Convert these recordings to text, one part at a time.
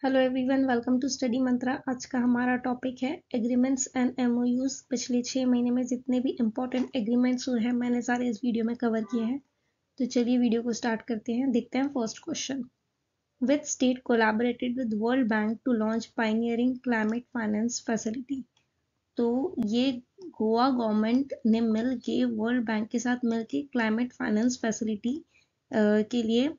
Hello everyone, welcome to study Mantra. आज का हमारा टॉपिक है एग्रीमेंट्स एंड एमओयूज। पिछले 6 महीने में जितने भी इंपॉर्टेंट एग्रीमेंट्स हुए हैं मैंने सारे इस वीडियो में कवर किए हैं। तो चलिए वीडियो को स्टार्ट करते हैं। देखते हैं first question. Which state collaborated with World Bank to launch pioneering climate finance facility. तो ये गोवा गवर्नमेंट ने मिल के वर्ल्ड बैंक के साथ मिल के क्लाइमेट फाइनेंस फैसिलिटी के लिए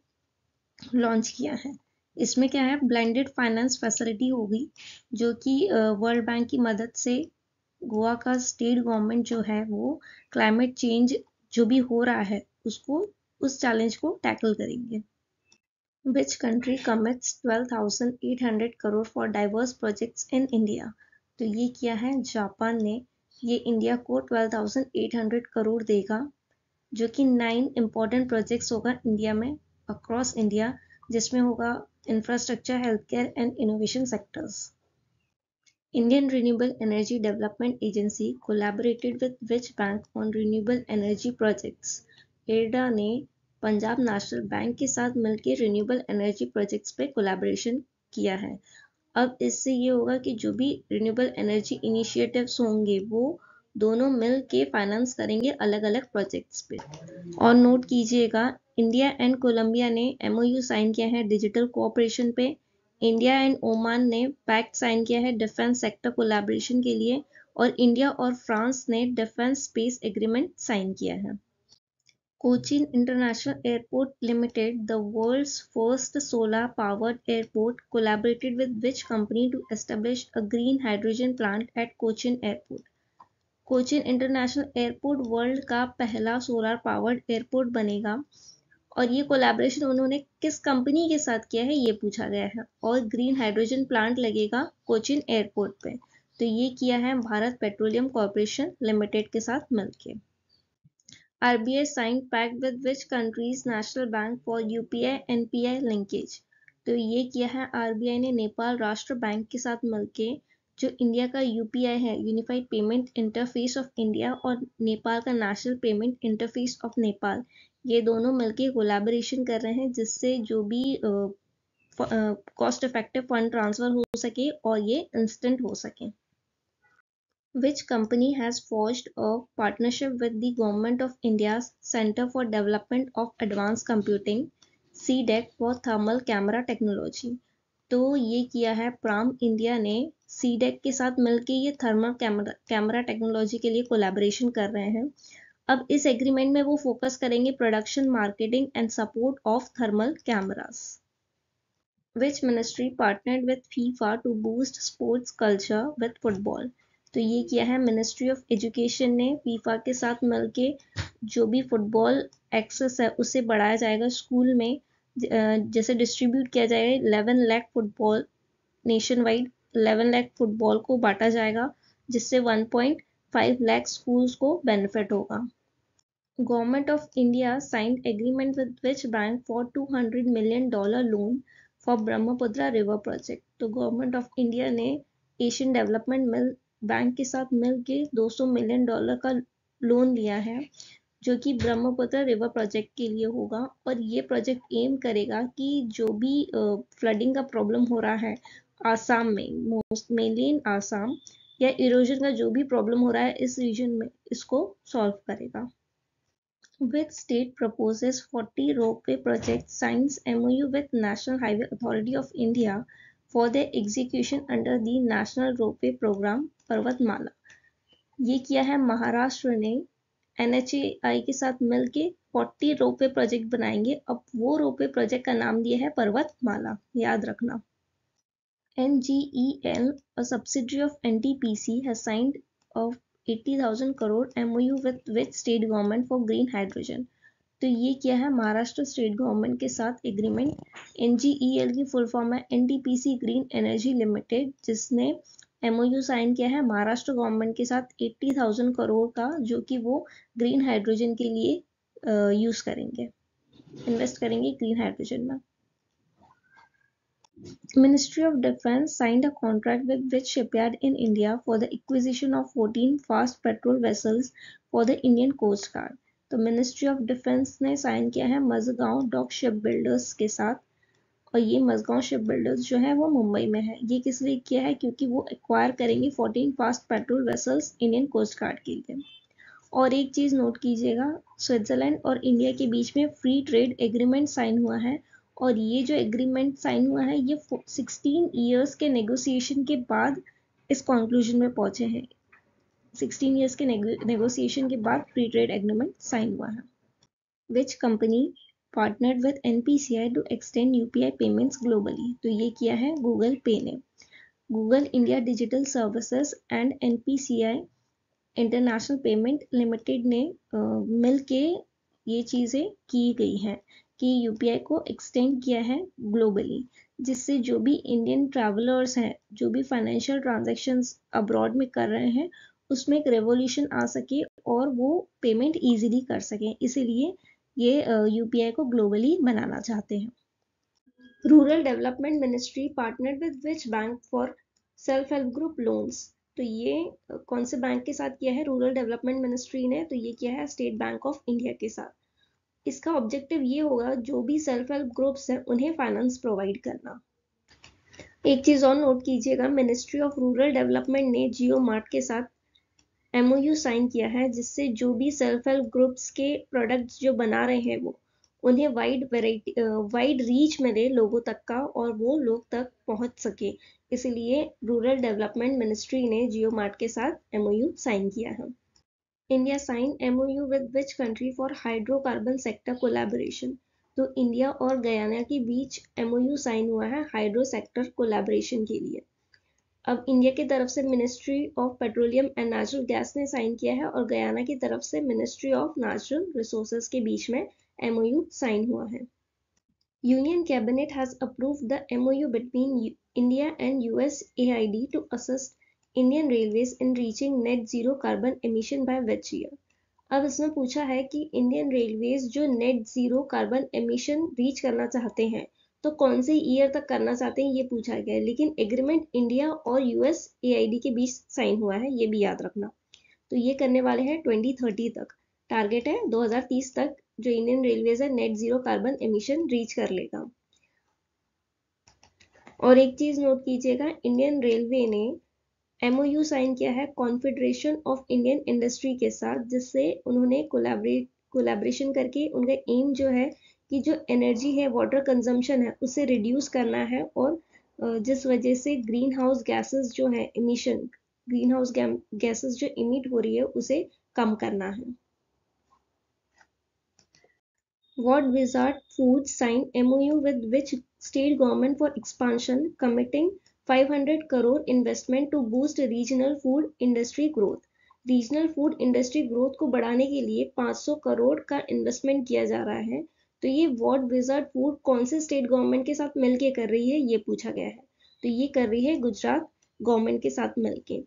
लॉन्च किया है। इसमें क्या है, ब्लेंडेड फाइनेंस फैसिलिटी होगी जो कि वर्ल्ड बैंक की मदद से गोवा का स्टेट गवर्नमेंट जो है वो क्लाइमेट चेंज जो भी हो रहा है उसको उस चैलेंज को टैकल करेंगे। Which country commits 12,800 crore for diverse projects in India. तो ये किया है जापान ने। ये इंडिया को 12,800 करोड़ देगा जो कि 9 इम्पॉर्टेंट प्रोजेक्ट्स होगा इंडिया में अक्रॉस इंडिया, जिसमें होगा infrastructure, health care and innovation sectors. Indian renewable energy development agency collaborated with which bank on renewable energy projects. एडा ने पंजाब नेशनल बैंक के साथ मिलकर रिन्यूएबल एनर्जी प्रोजेक्ट्स पे कोलैबोरेशन किया है। अब इससे ये होगा कि जो भी रिन्यूएबल एनर्जी इनिशिएटिव्स होंगे वो दोनों मिल के फाइनेंस करेंगे अलग अलग प्रोजेक्ट्स पे। और नोट कीजिएगा, इंडिया एंड कोलंबिया ने एमओयू साइन किया है डिजिटल कोऑपरेशन पे। इंडिया एंड ओमान ने पैक्ट साइन किया है डिफेंस सेक्टर कोलैबोरेशन के लिए। और इंडिया और फ्रांस ने डिफेंस स्पेस एग्रीमेंट साइन किया है। Cochin International Airport Limited, the world's first solar-powered airport, collaborated with which company to establish a green hydrogen plant at Cochin Airport? Cochin international airport world का पहला solar powered airport बनेगा और ये collaboration उन्होंने किस company के साथ किया है ये पूछा गया है। और ग्रीन हाइड्रोजन प्लांट लगेगा कोचिन एयरपोर्ट पे, तो ये किया है भारत पेट्रोलियम कॉर्पोरेशन लिमिटेड के साथ मिलके। RBI signed pact with which country's national bank for UPI NPI linkage। तो ये किया है RBI ने नेपाल राष्ट्र बैंक के साथ मिलके जो इंडिया का UPI है, unified payment interface of India, और नेपाल का national payment interface of Nepal, ये दोनों मिलके कोलैबोरेशन कर रहे हैं जिससे जो भी कॉस्ट इफेक्टिव फंड ट्रांसफर हो सके और ये इंस्टेंट हो सके। Which company has forged a partnership with the Government of India's Centre for Development of Advanced Computing CDEC for Thermal Camera Technology? तो ये किया है प्राम इंडिया ने CDEC के साथ मिलके ये थर्मल कैमरा टेक्नोलॉजी के लिए कोलैबोरेशन कर रहे हैं। अब इस एग्रीमेंट में वो फोकस करेंगे production, marketing and support of thermal cameras. Which ministry partnered with FIFA to boost sports culture with football? तो ये किया है मिनिस्ट्री ऑफ एजुकेशन ने फीफा के साथ मिलके जो भी फुटबॉल एक्सेस है उसे बढ़ाया जाएगा स्कूल में। जैसे डिस्ट्रीब्यूट किया जाएगा 11 lakh football nation wide, 11 lakh football को बांटा जाएगा जिससे 1.5 लाख स्कूल्स को बेनिफिट होगा। Government of India signed agreement with which bank for $200 million loan for Brahmaputra river project. तो गवर्नमेंट ऑफ इंडिया ने एशियन डेवलपमेंट बैंक के साथ मिलके $200 million का लोन लिया है जो कि ब्रह्मपुत्र रिवर प्रोजेक्ट के लिए होगा। और ये प्रोजेक्ट एम करेगा कि जो भी फ्लडिंग का प्रॉब्लम हो रहा है आसाम में, मोस्ट मेनली इन आसाम, या इरोजन का जो भी प्रॉब्लम हो रहा है इस रीजन में, इसको सॉल्व करेगा। Which state proposes 40 ropeway projects signs MOU with National Highway Authority of India for their execution under the National Ropeway Program पर्वतमाला। ये किया है महाराष्ट्र ने। NHAI के साथ मिलके 40 रोपवे प्रोजेक्ट बनाएंगे। अब वो रोपवे प्रोजेक्ट का नाम दिया है पर्वतमाला, याद रखना। NGEL, a subsidiary of NTPC, has signed a 80,000 crore MOU with which state government for green hydrogen? तो ये किया है महाराष्ट्र स्टेट गवर्नमेंट के साथ एग्रीमेंट। NGEL की फुल फॉर्म है NTPC ग्रीन एनर्जी लिमिटेड, जिसने MOU साइन किया है महाराष्ट्र गवर्नमेंट के साथ 80,000 करोड़ का, जो कि वो ग्रीन हाइड्रोजन के लिए यूज करेंगे, इन्वेस्ट करेंगे ग्रीन हाइड्रोजन में। Ministry of Defence signed a contract with which shipyard in India for the acquisition of 14 fast petrol vessels for the Indian Coast Guard? तो मिनिस्ट्री ऑफ डिफेंस ने sign किया है Mazagaon dock ship builders के साथ और ये Mazagaon ship builders जो है वो मुंबई में है। ये किस लिए किया है? क्योंकि वो एक्वायर करेंगे 14 fast patrol vessels Indian Coast Guard के लिए। और एक चीज़ नोट कीजिएगा, स्विट्जरलैंड और इंडिया के बीच में फ्री ट्रेड एग्रीमेंट साइन हुआ है, और ये जो एग्रीमेंट साइन हुआ है ये 16 ईयर्स के नेगोशिएशन के बाद इस कंक्लूजन में पहुंचे हैं। 16 ईयर्स के नेगोशिएशन के बाद फ्री ट्रेड एग्रीमेंट साइन हुआ है। Which company partnered with NPCI to extend UPI payments globally? तो ये किया है गूगल पे ने। Google India digital services and NPCI international payment limited ने मिल के ये चीज़ें की गई हैं कि यूपीआई को एक्सटेंड किया है ग्लोबली, जिससे जो भी इंडियन ट्रैवलर्स हैं, जो भी फाइनेंशियल ट्रांजैक्शंस अब्रॉड में कर रहे हैं, उसमें एक रेवोल्यूशन आ सके और वो पेमेंट इजीली कर सकें। इसीलिए ये यूपीआई को ग्लोबली बनाना चाहते हैं। Rural development ministry partnered with which bank for self help group loans? तो ये कौन से बैंक के साथ किया है रूरल डेवलपमेंट मिनिस्ट्री ने? तो ये किया है स्टेट बैंक ऑफ इंडिया के साथ। इसका ऑब्जेक्टिव ये होगा जो भी सेल्फ हेल्प ग्रुप्स हैं उन्हें फाइनेंस प्रोवाइड करना। एक चीज और नोट कीजिएगा, मिनिस्ट्री ऑफ रूरल डेवलपमेंट ने जियो मार्ट के साथ एमओयू साइन किया है, जिससे जो भी सेल्फ हेल्प ग्रुप्स के प्रोडक्ट्स जो बना रहे हैं वो उन्हें वाइड रीच मिले लोगों तक का, और वो लोग तक पहुंच सके। इसलिए रूरल डेवलपमेंट मिनिस्ट्री ने जियो मार्ट के साथ एमओयू साइन किया है। India sign MOU with which country for hydrocarbon sector collaboration? तो इंडिया और गयाना के बीच एमओयू साइन हुआ है हाइड्रो सेक्टर कोलैबोरेशन के लिए। अब इंडिया की तरफ से ministry of petroleum and natural gas ने साइन किया है, और गयाना की तरफ से मिनिस्ट्री ऑफ नेचुरल रिसोर्सेज के बीच में एमओयू साइन हुआ है। Union cabinet has approved the MOU between India and USAID to assist Indian Railways in reaching net zero carbon emission by which year? अब इसमें पूछा है कि इंडियन रेलवेज जो net zero carbon emission reach करना चाहते हैं तो कौन से ईयर तक करना चाहते हैं ये पूछा गया है, लेकिन एग्रीमेंट इंडिया और यूएसएआईडी के बीच साइन हुआ है, ये भी याद रखना। तो ये करने वाले हैं 2030 तक। टारगेट है 2030 तक जो इंडियन रेलवेज है net zero carbon emission reach कर लेगा। और एक चीज नोट कीजिएगा, इंडियन रेलवे ने एमओयू साइन किया है कॉन्फेडरेशन ऑफ इंडियन इंडस्ट्री के साथ, जिससे उन्होंने कोलैबोरेशन करके उनका एम जो है कि जो एनर्जी है, वाटर कंजम्पशन है, उसे रिड्यूस करना है, और जिस वजह से ग्रीन हाउस गैसेस जो है इमिशन, ग्रीन हाउस गैसेस जो इमिट हो रही है उसे कम करना है। What Wizard Foods signed MOU with which state government for expansion, committing 500 crore investment to boost regional food industry growth? Regional food industry growth को बढ़ाने के लिए 500 करोड़ का इन्वेस्टमेंट किया जा रहा है। तो ये वॉट विजार्ड फूड कौन से स्टेट गवर्नमेंट के साथ मिलके कर रही है ये पूछा गया है। तो ये कर रही है गुजरात गवर्नमेंट के साथ मिलके।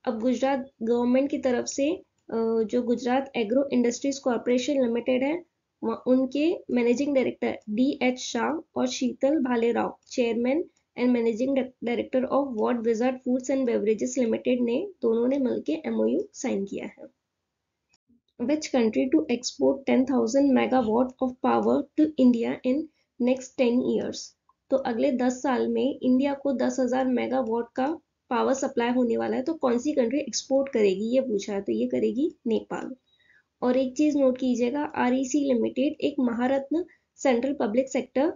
अब गुजरात गवर्नमेंट की तरफ से जो Gujarat agro industries corporation limited है, उनके मैनेजिंग डायरेक्टर DH शाह और Sheetal Bhalerao chairman and managing director of what wizard foods and beverages limited ने दोनों ने मिलकर MOU साइन किया है। Which country to export 10,000 megawatt of power to India in next 10 years? तो अगले 10 साल में इंडिया को 10,000 मेगावाट का पावर सप्लाई होने वाला है, तो कौन सी कंट्री एक्सपोर्ट करेगी ये पूछा है। तो ये करेगी नेपाल। और एक चीज नोट कीजिएगा, REC लिमिटेड एक महारत्न सेंट्रल पब्लिक सेक्टर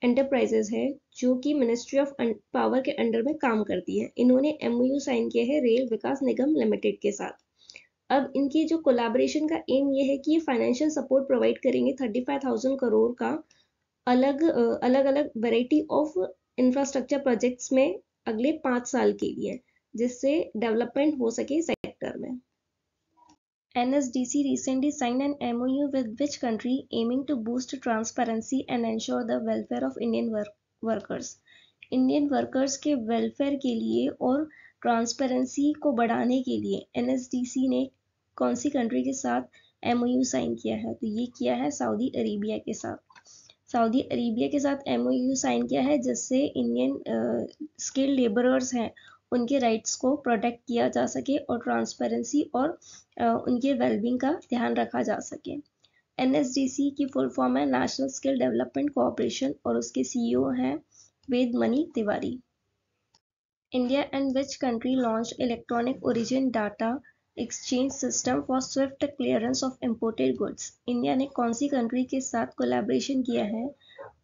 एंटरप्राइजेज है जो कि मिनिस्ट्री ऑफ पावर के अंडर में काम करती है। इन्होंने MOU साइन किया है रेल विकास निगम लिमिटेड के साथ। अब इनकी जो कोलैबोरेशन का एम ये है कि ये फाइनेंशियल सपोर्ट प्रोवाइड करेंगे 35,000 करोड़ का अलग अलग वेराइटी ऑफ इंफ्रास्ट्रक्चर प्रोजेक्ट्स में अगले 5 साल के लिए, जिससे डेवलपमेंट हो सके सेक्टर में। NSDC recently signed an MOU with which country aiming to boost transparency and ensure the welfare of Indian workers? Indian workers के वेलफेयर के लिए और ट्रांसपेरेंसी को बढ़ाने के लिए NSDC ने कौन सी कंट्री के साथ MOU साइन किया है? तो ये किया है सऊदी अरेबिया के साथ। सऊदी अरेबिया के साथ MOU साइन किया है जिससे इंडियन स्किल्ड लेबरर्स हैं उनके राइट्स को प्रोटेक्ट किया जा सके और ट्रांसपेरेंसी और उनके वेलबींग का ध्यान रखा जा सके। NSDC की फुल फॉर्म है नेशनल स्किल डेवलपमेंट कोऑपरेशन और उसके CEO हैं Vedmani Tiwari. India and which country launched electronic origin data exchange system for swift clearance of imported goods? India ने कौन सी कंट्री के साथ कोलैबोरेशन किया है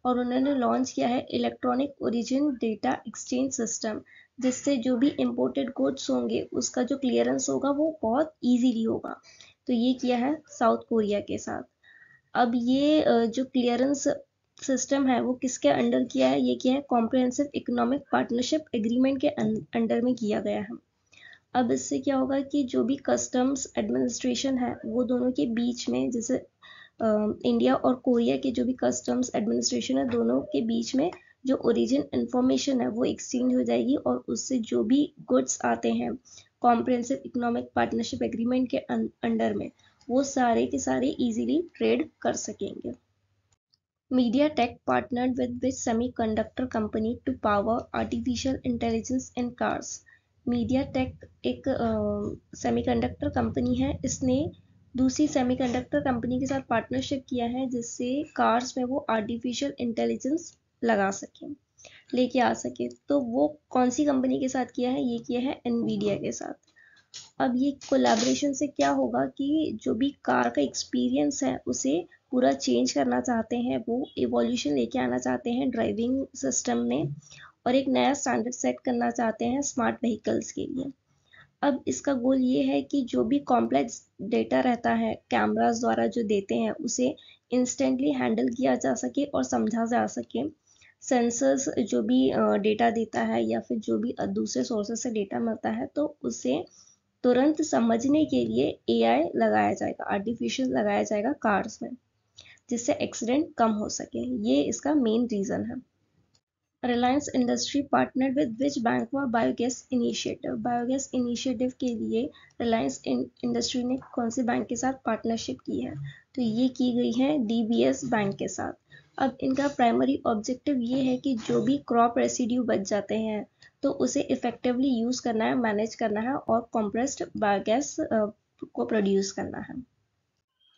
और उन्होंने लॉन्च किया है electronic origin data exchange system, जिससे जो भी इम्पोर्टेड गुड्स होंगे उसका जो क्लियरेंस होगा वो बहुत इजीली होगा। तो ये किया है साउथ कोरिया के साथ। अब ये जो क्लियरेंस सिस्टम है वो किसके अंडर किया है? ये किया है कॉम्प्रिहेंसिव इकोनॉमिक पार्टनरशिप एग्रीमेंट के अंडर में किया गया है। अब इससे क्या होगा कि जो भी कस्टम्स एडमिनिस्ट्रेशन है वो दोनों के बीच में, जैसे इंडिया और कोरिया के जो भी कस्टम्स एडमिनिस्ट्रेशन है दोनों के बीच में जो ओरिजिन इंफॉर्मेशन है वो एक्सचेंज हो जाएगी और उससे जो भी गुड्स आते हैं कॉम्प्रिहेंसिव इकोनॉमिक पार्टनरशिप एग्रीमेंट के अंडर में वो सारे के सारे इजीली ट्रेड कर सकेंगे। MediaTek partnered with which semiconductor company to power artificial intelligence in cars? MediaTek एक सेमीकंडक्टर कंपनी है, इसने दूसरी सेमीकंडक्टर कंपनी के साथ पार्टनरशिप किया है जिससे कार्स में वो आर्टिफिशियल इंटेलिजेंस लगा सके, लेके आ सके। तो वो कौन सी कंपनी के साथ किया है? ये किया है एनवीडिया के साथ। अब ये कोलैबोरेशन से क्या होगा कि जो भी कार का एक्सपीरियंस है उसे पूरा चेंज करना चाहते हैं, वो इवोल्यूशन लेके आना चाहते हैं ड्राइविंग सिस्टम में और एक नया स्टैंडर्ड सेट करना चाहते हैं स्मार्ट व्हीकल्स के लिए। अब इसका गोल ये है कि जो भी कॉम्प्लेक्स डेटा रहता है कैमरास द्वारा जो देते हैं उसे इंस्टेंटली हैंडल किया जा सके और समझा जा सके। सेंसर्स जो भी डेटा देता है या फिर जो भी दूसरे सोर्सेस से डेटा मिलता है तो उसे तुरंत समझने के लिए एआई लगाया जाएगा, आर्टिफिशियल लगाया जाएगा कार्स में, जिससे एक्सीडेंट कम हो सके। ये इसका मेन रीजन है। Reliance industry partner with which bank for biogas initiative? Biogas initiative के लिए रिलायंस इंडस्ट्री ने कौन से बैंक के साथ पार्टनरशिप की है? तो ये की गई है डीबीएस बैंक के साथ। अब इनका प्राइमरी ऑब्जेक्टिव ये है कि जो भी क्रॉप रेसिड्यू बच जाते हैं तो उसे इफेक्टिवली यूज करना है, मैनेज करना है और कंप्रेस्ड बायोगैस को प्रोड्यूस करना है।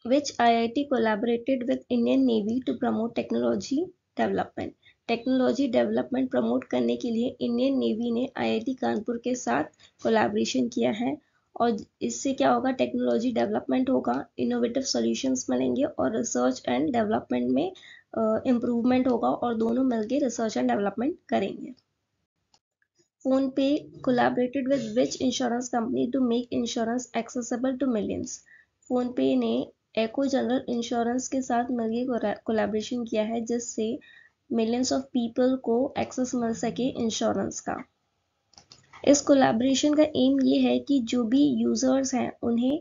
Which IIT collaborated with Indian Navy to promote technology development? Technology development promote करने के लिए इंडियन नेवी ने आईआईटी कानपुर के साथ कोलैबोरेशन किया है और इससे क्या होगा? टेक्नोलॉजी डेवलपमेंट होगा, इनोवेटिव सॉल्यूशंस मिलेंगे और रिसर्च एंड डेवलपमेंट में इम्प्रूवमेंट होगा और दोनों मिलकर रिसर्च एंड डेवलपमेंट करेंगे। PhonePe collaborated with which insurance company to make insurance accessible to millions? PhonePe ने एको जनरल इंश्योरेंस के साथ मिलकर कोलैबोरेशन किया है जिससे मिलियंस ऑफ पीपल को एक्सेस मिल सके इंश्योरेंस का। इस कोलैबोरेशन का एम ये है कि जो भी यूजर्स हैं उन्हें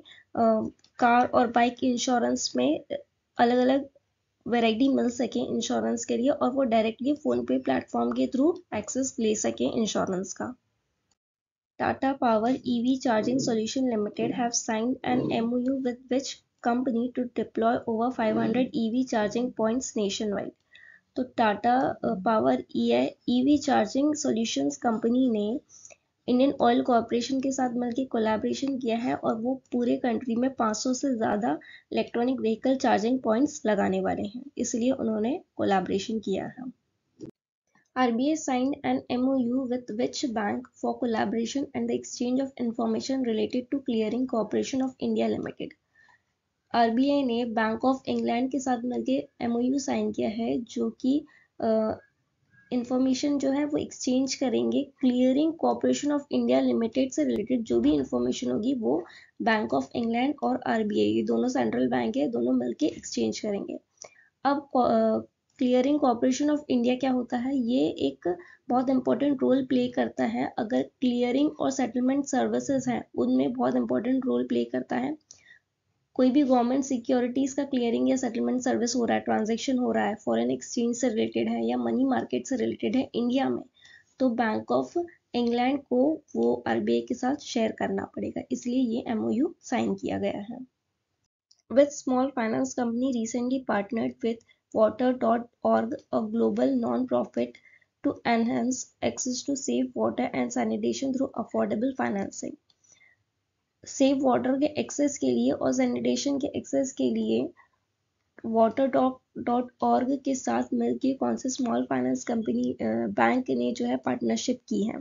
कार और बाइक इंश्योरेंस में अलग अलग वैरायटी मिल सके इंश्योरेंस के लिए और वो डायरेक्टली फोन पे प्लेटफॉर्म के थ्रू एक्सेस ले सके इंश्योरेंस का। Tata Power EV Charging Solution Limited have signed an MOU with which company to deploy over 500 EV charging points nationwide? तो Tata power EV charging solutions company ने Indian oil corporation के साथ मिलकर collaboration किया है और वो पूरे कंट्री में 500 से ज़्यादा इलेक्ट्रॉनिक व्हीकल चार्जिंग पॉइंट्स लगाने वाले हैं, इसलिए उन्होंने कोलैबोरेशन किया है। RBI signed an MOU with which bank for collaboration and the exchange of information related to Clearing Corporation of India Limited? RBI ने बैंक ऑफ इंग्लैंड के साथ मिलकर MOU साइन किया है जो कि इंफॉर्मेशन जो है वो एक्सचेंज करेंगे। Clearing corporation of India limited से रिलेटेड जो भी इंफॉर्मेशन होगी वो बैंक ऑफ इंग्लैंड और RBI, ये दोनों सेंट्रल बैंक है, दोनों मिलके एक्सचेंज करेंगे। अब क्लियरिंग कॉर्पोरेशन ऑफ इंडिया क्या होता है? ये एक बहुत इंपॉर्टेंट रोल प्ले करता है। अगर क्लियरिंग और सेटलमेंट सर्विसेज हैं उनमें बहुत इंपॉर्टेंट रोल प्ले करता है। कोई भी गवर्नमेंट सिक्योरिटीज का क्लियरिंग या सेटलमेंट सर्विस हो रहा है, ट्रांजैक्शन हो रहा है, फॉरेन एक्सचेंज से रिलेटेड है या मनी मार्केट से रिलेटेड है इंडिया में, तो बैंक ऑफ इंग्लैंड को वो RBI के साथ शेयर करना पड़ेगा, इसलिए ये MOU साइन किया गया है। Which small finance company recently partnered with Water.org, a global non-profit, to enhance access to safe water and sanitation through affordable financing? Safe water के एक्सेस के लिए और सैनिटेशन के एक्सेस के लिए water.org के साथ मिलकर कौन से स्मॉल फाइनेंस कंपनी बैंक ने जो है पार्टनरशिप की है।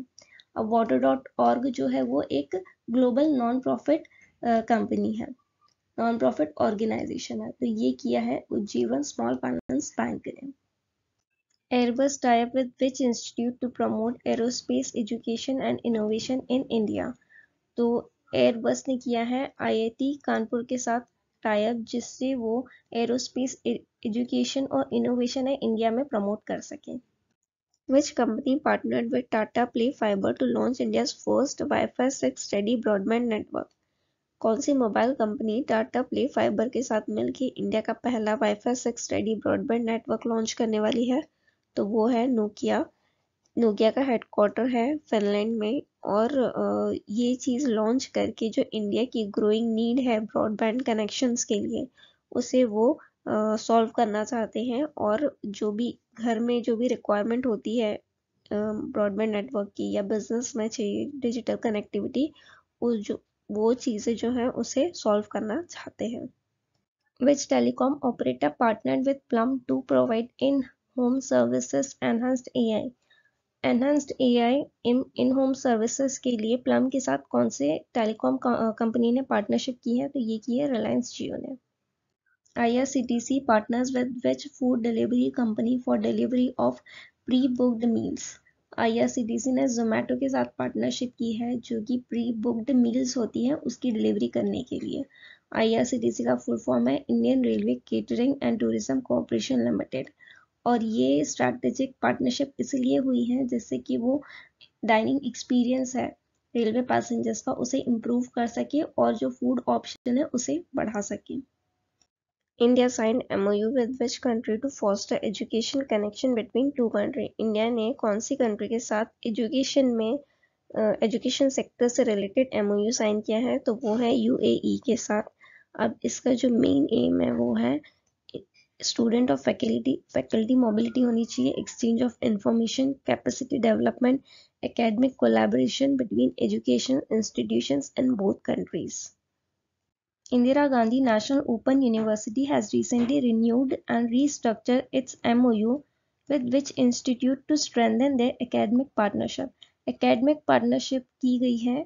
अब water.org जो है वो एक ग्लोबल नॉन प्रॉफिट कंपनी है, नॉन प्रॉफिट ऑर्गेनाइजेशन है। तो ये किया है उज्जीवन स्मॉल फाइनेंस बैंक ने। Airbus tie up with which institute to promote aerospace education and innovation in India? तो एयरबस ने किया है आईआईटी कानपुर के साथ टाई अप, जिससे वो एरोस्पेस एजुकेशन और इनोवेशन है इंडिया में प्रमोट कर सके। Which company partnered with Tata Play Fiber to launch India's first Wi-Fi 6 steady broadband network? कौन सी mobile company Tata play fiber के साथ मिलकर इंडिया का पहला wifi 6 steady broadband network launch करने वाली है? तो वो है नोकिया। नोकिया का हेडक्वार्टर है फिनलैंड में, और ये चीज़ लॉन्च करके जो इंडिया की ग्रोइंग नीड है ब्रॉडबैंड कनेक्शंस के लिए, उसे वो सॉल्व करना चाहते हैं। और जो भी घर में जो भी रिक्वायरमेंट होती है ब्रॉडबैंड नेटवर्क की या बिजनेस में चाहिए डिजिटल कनेक्टिविटी, वो चीज़ें जो है उसे सॉल्व करना चाहते हैं। Which telecom operator partnered with Plum to provide in-home services enhanced AI? Enhanced AI in-home services के लिए प्लम के साथ कौन से टेलीकॉम कंपनी ने पार्टनरशिप की है? तो ये की है रिलायंस जियो ने। IRCTC partners with which food delivery company for delivery of pre-booked meals? IRCTC ने जोमेटो के साथ पार्टनरशिप की है, जो कि प्री बुक्ड मील्स होती है उसकी डिलीवरी करने के लिए। IRCTC का फुल फॉर्म है Indian railway catering and tourism corporation limited. और ये स्ट्रैटेजिक पार्टनरशिप इसलिए हुई है जिससे कि वो डाइनिंग एक्सपीरियंस है रेलवे पैसेंजर्स का, उसे इम्प्रूव कर सके और जो फूड ऑप्शन है उसे बढ़ा सके। India signed MOU with which country to foster education connection between two countries? India ने कौन सी कंट्री के साथ एजुकेशन में एजुकेशन सेक्टर से रिलेटेड MOU साइन किया है? तो वो है UAE के साथ। अब इसका जो मेन एम है वो है स्टूडेंट और फैकल्टी मोबिलिटी होनी चाहिए, exchange of information, capacity development, academic collaboration between education institutions in both countries. Indira Gandhi National Open University has recently renewed and restructured its MOU with which institute to strengthen their academic partnership? Academic partnership की गई है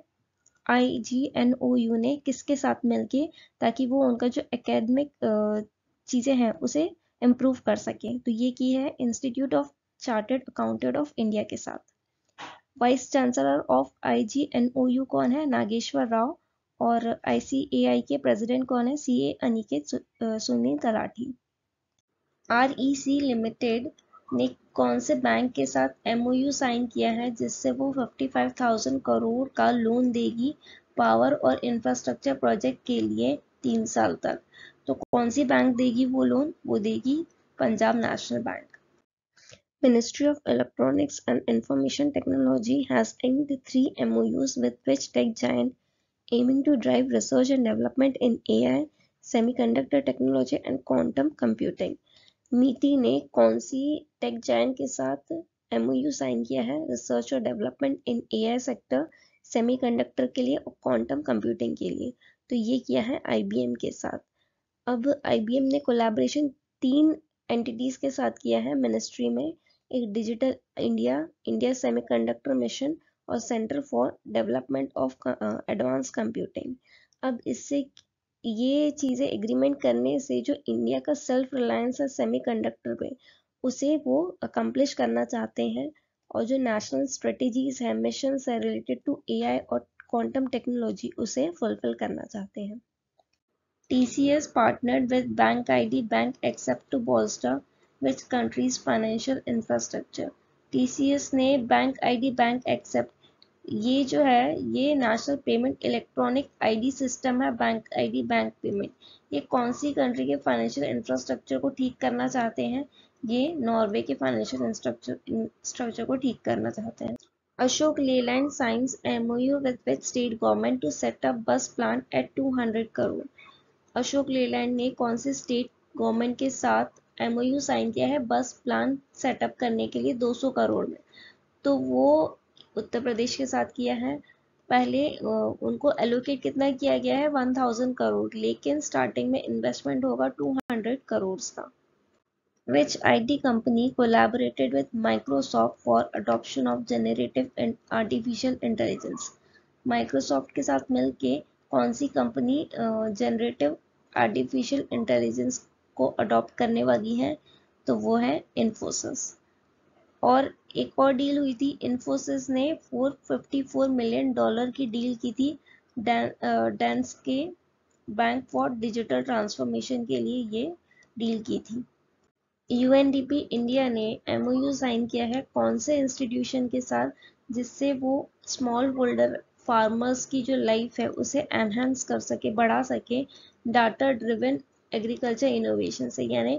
IGNOU ने किसके साथ मिलके, ताकि वो उनका जो एकेडमिक चीज़ें हैं उसे इम्प्रूव कर सके। तो ये की है institute of chartered accountant of India के साथ। वाइस चांसलर ऑफ IGNOU कौन है? नागेश्वर राव। और ICAI के प्रेसिडेंट कौन है? CA Aniket Sunil talathi. REC limited ने कौन से बैंक के साथ MOU साइन किया है जिससे वो 55,000 करोड़ का लोन देगी पावर और इंफ्रास्ट्रक्चर प्रोजेक्ट के लिए 3 साल तक? तो कौन सी बैंक देगी वो लोन? वो देगी Punjab national bank. Ministry of Electronics and Information Technology has inked 3 MOUs with which tech giant aiming to drive research and development in AI, semiconductor technology and quantum computing. मीटी ने कौन सी टेक जायंट के साथ MOU sign किया है research और development in AI sector, semiconductor के लिए और क्वांटम कंप्यूटिंग के लिए? तो ये किया है IBM के साथ। अब IBM ने कोलैबोरेशन 3 एंटिटीज के साथ किया है मिनिस्ट्री में, एक डिजिटल इंडिया सेमीकंडक्टर मिशन और centre for development of advance computing. अब इससे ये चीज़ें एग्रीमेंट करने से जो इंडिया का सेल्फ रिलायंस है सेमीकंडक्टर पे, उसे वो अकम्प्लिश करना चाहते हैं। और जो नेशनल स्ट्रेटेजीज है, मिशन है रिलेटेड टू AI और क्वांटम टेक्नोलॉजी, उसे फुलफिल करना चाहते हैं। TCS partnered with Bank ID Bank Accept to bolster which country's financial infrastructure? TCS ने Bank ID Bank Accept, ये जो है ये national payment electronic ID system है, बैंक ID बैंक पेमेंट, ये कौन सी कंट्री के फाइनेंशियल इंफ्रास्ट्रक्चर को ठीक करना चाहते हैं? ये नॉर्वे के फाइनेंशियल इंफ्रास्ट्रक्चर को ठीक करना चाहते हैं। Ashok Leyland signs MOU with which state government to set up bus plant at 200 crore? Ashok Leyland ने कौन से स्टेट गवर्नमेंट के साथ MOU साइन किया है बस प्लान सेटअप करने के लिए 200 करोड़ में? तो वो उत्तर प्रदेश के साथ किया है। पहले उनको एलोकेट कितना किया गया है 1000 करोड़, लेकिन स्टार्टिंग में इन्वेस्टमेंट होगा 200 करोड़ का। Which IT company collaborated with Microsoft for adoption of generative and artificial intelligence? Microsoft के साथ मिलके कौन सी कंपनी जनरेटिव आर्टिफिशियल इंटेलिजेंस को अडॉप्ट करने वाली है? तो वो है इन्फोसिस। और एक और डील हुई थी, इन्फोसिस ने $454 मिलियन की डील की थी डेंस के बैंक फॉर डिजिटल ट्रांसफॉर्मेशन के लिए ये डील की थी। यूएनडीपी इंडिया ने एमओयू साइन किया है कौन से इंस्टीट्यूशन के साथ, जिससे वो स्मॉल होल्डर फार्मर्स की जो लाइफ है उसे एनहांस कर सके, बढ़ा सके डाटा ड्रिवन एग्रीकल्चर इनोवेशन से, यानी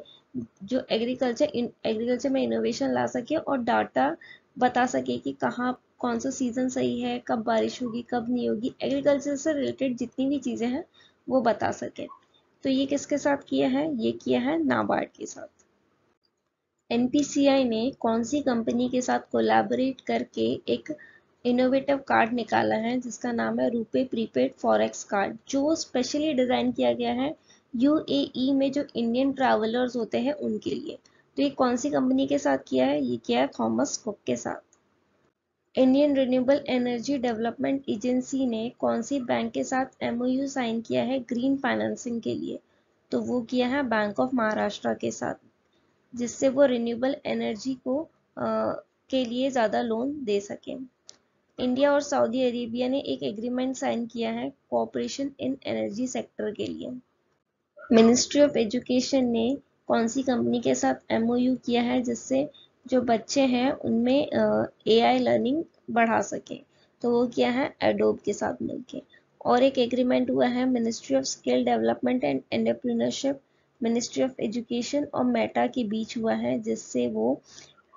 जो एग्रीकल्चर में इनोवेशन ला सके और डाटा बता सके कि कहाँ कौन सा सीजन सही है, कब बारिश होगी कब नहीं होगी, एग्रीकल्चर से रिलेटेड जितनी भी चीजें हैं वो बता सके। तो ये किसके साथ किया है? ये किया है नाबार्ड के साथ। एनपीसीआई ने कौन सी कंपनी के साथ कोलैबोरेट करके एक इनोवेटिव कार्ड निकाला है जिसका नाम है रुपे प्रीपेड फॉरेक्स कार्ड, जो स्पेशली डिजाइन किया गया है यूएई में जो इंडियन ट्रैवलर्स होते हैं उनके लिए। तो ये कौन सी कंपनी के साथ किया है? ये किया है थॉमस कुक के साथ। Indian renewable energy development agency ने कौन सी बैंक के साथ एमओयू साइन किया है ग्रीन फाइनेंसिंग के लिए? तो वो किया है बैंक ऑफ महाराष्ट्र के साथ, जिससे वो रिन्यूएबल एनर्जी को के लिए ज़्यादा लोन दे सके। इंडिया और सऊदी अरेबिया ने एक एग्रीमेंट साइन किया है कोऑपरेशन इन एनर्जी सेक्टर के लिए। मिनिस्ट्री ऑफ एजुकेशन ने कौन सी कंपनी के साथ एमओयू किया है जिससे जो बच्चे हैं उनमें एआई लर्निंग बढ़ा सके? तो वो किया है एडोब के साथ मिलके। और एक एग्रीमेंट हुआ है ministry of skill development and entrepreneurship, ministry of education और मेटा के बीच हुआ है, जिससे वो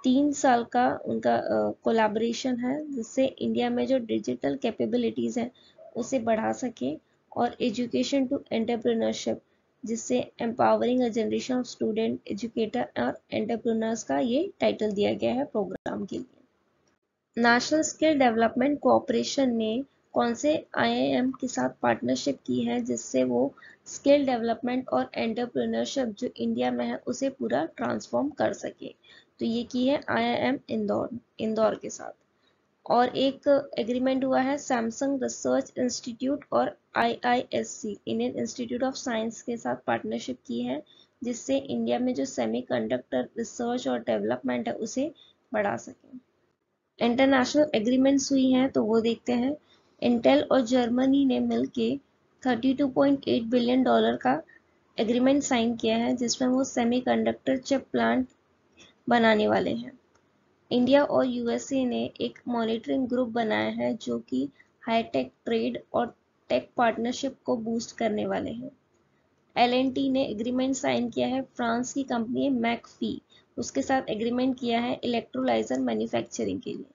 3 साल का उनका कोलैबोरेशन है, जिससे इंडिया में जो डिजिटल कैपेबिलिटीज है उसे बढ़ा सके, और एजुकेशन टू एंटरप्रेन्योरशिप, जिससे empowering a generation of student educator और एंटरप्रेन्योर्स का ये टाइटल दिया गया है प्रोग्राम के लिए। नेशनल स्किल डेवलपमेंट कोऑपरेशन ने कौन से आईआईएम के साथ पार्टनरशिप की है जिससे वो स्किल डेवलपमेंट और एंटरप्रेन्योरशिप जो इंडिया में है उसे पूरा ट्रांसफॉर्म कर सके? तो ये की है आईआईएम इंदौर के साथ। और एक एग्रीमेंट हुआ है सैमसंग रिसर्च इंस्टीट्यूट और IISc Indian institute of science के साथ पार्टनरशिप की है, जिससे इंडिया में जो सेमीकंडक्टर रिसर्च और डेवलपमेंट है उसे बढ़ा सके। इंटरनेशनल एग्रीमेंट्स हुई हैं तो वो देखते हैं। इंटेल और जर्मनी ने मिलके $32.8 बिलियन का एग्रीमेंट साइन किया है, जिसमें वो सेमीकंडक्टर चिप प्लांट बनाने वाले हैं। इंडिया और यूएसए ने एक मॉनिटरिंग ग्रुप बनाया है जो कि हाईटेक ट्रेड और टेक पार्टनरशिप को बूस्ट करने वाले हैं। एलएनटी ने एग्रीमेंट साइन किया है फ्रांस की कंपनी मैकफी, उसके साथ एग्रीमेंट किया है इलेक्ट्रोलाइजर मैन्युफैक्चरिंग के लिए।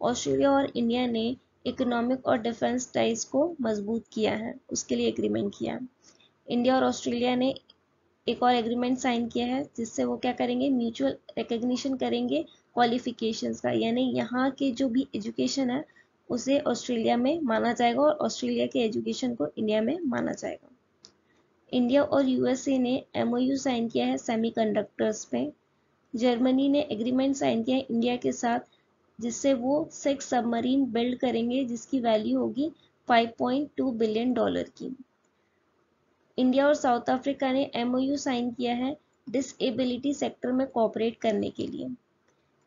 ऑस्ट्रेलिया और इंडिया ने इकोनॉमिक और डिफेंस टाइज को मजबूत किया है, उसके लिए एग्रीमेंट किया है। इंडिया और ऑस्ट्रेलिया ने एक और एग्रीमेंट साइन किया है जिससे वो क्या करेंगे, म्यूचुअल रिकग्निशन करेंगे क्वालिफिकेशंस का, यानी यहाँ के जो भी एजुकेशन है उसे ऑस्ट्रेलिया में माना जाएगा और ऑस्ट्रेलिया के एजुकेशन को इंडिया में माना जाएगा। इंडिया और यूएसए ने एमओयू साइन किया है सेमीकंडक्टर्स पे। जर्मनी ने एग्रीमेंट साइन किया है इंडिया के साथ, जिससे वो 6 सबमरीन बिल्ड करेंगे जिसकी वैल्यू होगी $5.2 बिलियन की। इंडिया और साउथ अफ्रीका ने एमओयू साइन किया है डिसेबिलिटी सेक्टर में कोऑपरेट करने के लिए।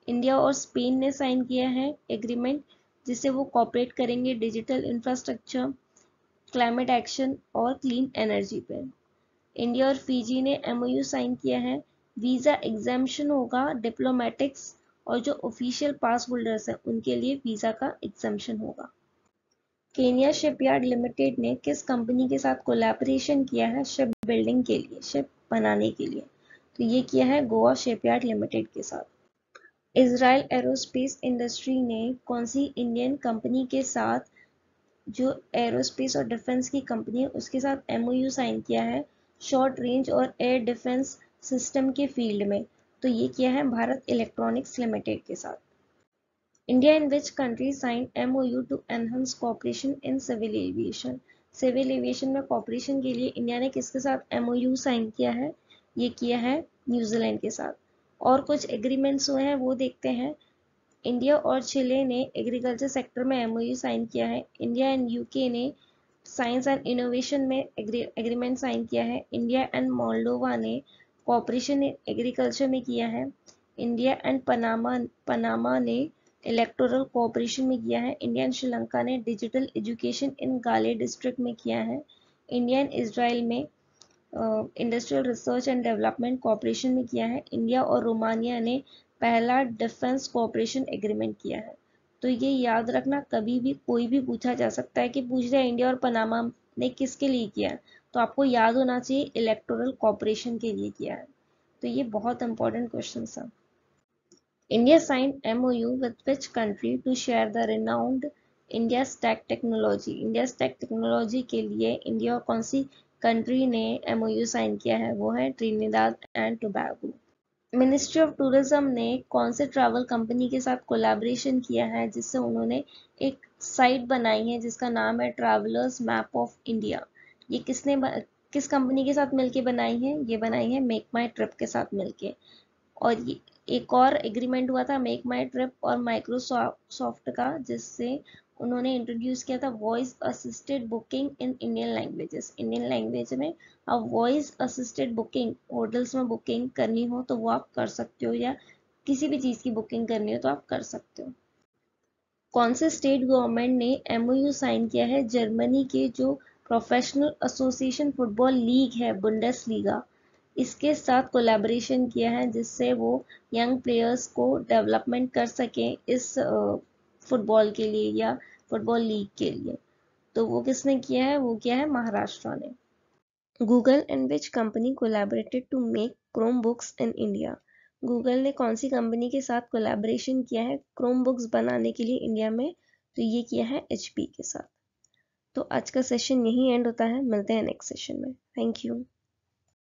इंडिया और स्पेन ने साइन किया है एग्रीमेंट जिससे वो कोऑपरेट करेंगे डिजिटल इंफ्रास्ट्रक्चर, क्लाइमेट एक्शन और क्लीन एनर्जी पे। इंडिया और फिजी ने एमओयू साइन किया है, वीजा एग्जाम्पशन होगा डिप्लोमेटिक्स और जो ऑफिशियल पास होल्डर्स हैं उनके लिए वीजा का एग्जाम्पशन होगा। केनिया शिपयार्ड लिमिटेड ने किस कंपनी के साथ कोलैबोरेशन किया है शिप बिल्डिंग के लिए, शिप बनाने के लिए? तो ये किया है गोवा शिपयार्ड लिमिटेड के साथ। इजराइल एरोस्पेस इंडस्ट्री ने कौन सी इंडियन कंपनी के साथ, जो एरोस्पेस और डिफेंस की कंपनी है उसके साथ एमओयू साइन किया है शॉर्ट रेंज और एयर डिफेंस सिस्टम के फील्ड में? तो ये किया है भारत इलेक्ट्रॉनिक्स लिमिटेड के साथ। India in which country sign MOU to enhance cooperation in civil aviation. Civil aviation में कोऑपरेशन के लिए इंडिया ने किसके साथ MOU साइन किया है? ये किया है न्यूजीलैंड के साथ। और कुछ एग्रीमेंट्स हुए हैं वो देखते हैं। इंडिया और चिले ने एग्रीकल्चर सेक्टर में MOU साइन किया है। इंडिया एंड यूके ने साइंस एंड इनोवेशन में एग्रीमेंट साइन किया है। इंडिया एंड मोल्डोवा ने कोऑपरेशन इन एग्रीकल्चर में किया है। इंडिया एंड पनामा ने इलेक्टोरल कोऑपरेशन में किया है। इंडिया एंड श्रीलंका ने डिजिटल एजुकेशन इन गाले डिस्ट्रिक्ट में किया है। इंडिया एंड इजराइल में industrial research and development cooperation में किया है। इंडिया और रोमानिया ने पहला डिफेंस कोऑपरेशन एग्रीमेंट किया है। तो ये याद रखना, कभी भी कोई भी पूछा जा सकता है कि पूछ रहा है इंडिया और पनामा ने किसके लिए किया है, तो आपको याद होना चाहिए इलेक्टोरल कोऑपरेशन के लिए किया है। तो ये बहुत इंपॉर्टेंट क्वेश्चन था। India sign MOU with which country to share the renowned India stack technology. India stack technology के लिए इंडिया और कौन सी कंट्री ने MOU साइन किया है? वो है Trinidad and Tobago. Ministry of tourism ने कौन से ट्रैवल कंपनी के साथ कोलैबोरेशन किया है जिससे उन्होंने एक साइट बनाई है जिसका नाम है ट्रैवलर्स मैप ऑफ इंडिया। ये किस कंपनी के साथ मिलके बनाई है? ये बनाई है मेक माई ट्रिप के साथ मिलके। और ये एक और एग्रीमेंट हुआ था मेक माई ट्रिप और माइक्रोसॉफ्ट का, जिससे उन्होंने इंट्रोड्यूस किया था voice assisted booking in Indian languages. Indian language में अब वॉइस असिस्टेड बुकिंग, होटल्स में बुकिंग करनी हो तो वो आप कर सकते हो, या किसी भी चीज़ की बुकिंग करनी हो तो आप कर सकते हो। कौन से स्टेट गवर्नमेंट ने MOU साइन किया है जर्मनी के जो प्रोफेशनल एसोसिएशन फुटबॉल लीग है बुंडेसलीगा, इसके साथ कोलैबोरेशन किया है जिससे वो यंग प्लेयर्स को डेवलपमेंट कर सकें इस फुटबॉल के लिए या फुटबॉल लीग के लिए। तो वो किसने किया है? वो किया है महाराष्ट्र ने। Google and which company collaborated to make Chromebooks in India. Google ने कौन सी कंपनी के साथ कोलैबोरेशन किया है क्रोम बुक्स बनाने के लिए इंडिया में? तो ये किया है HP के साथ। तो आज का सेशन यहीं एंड होता है, मिलते हैं नेक्स्ट सेशन में। Thank you.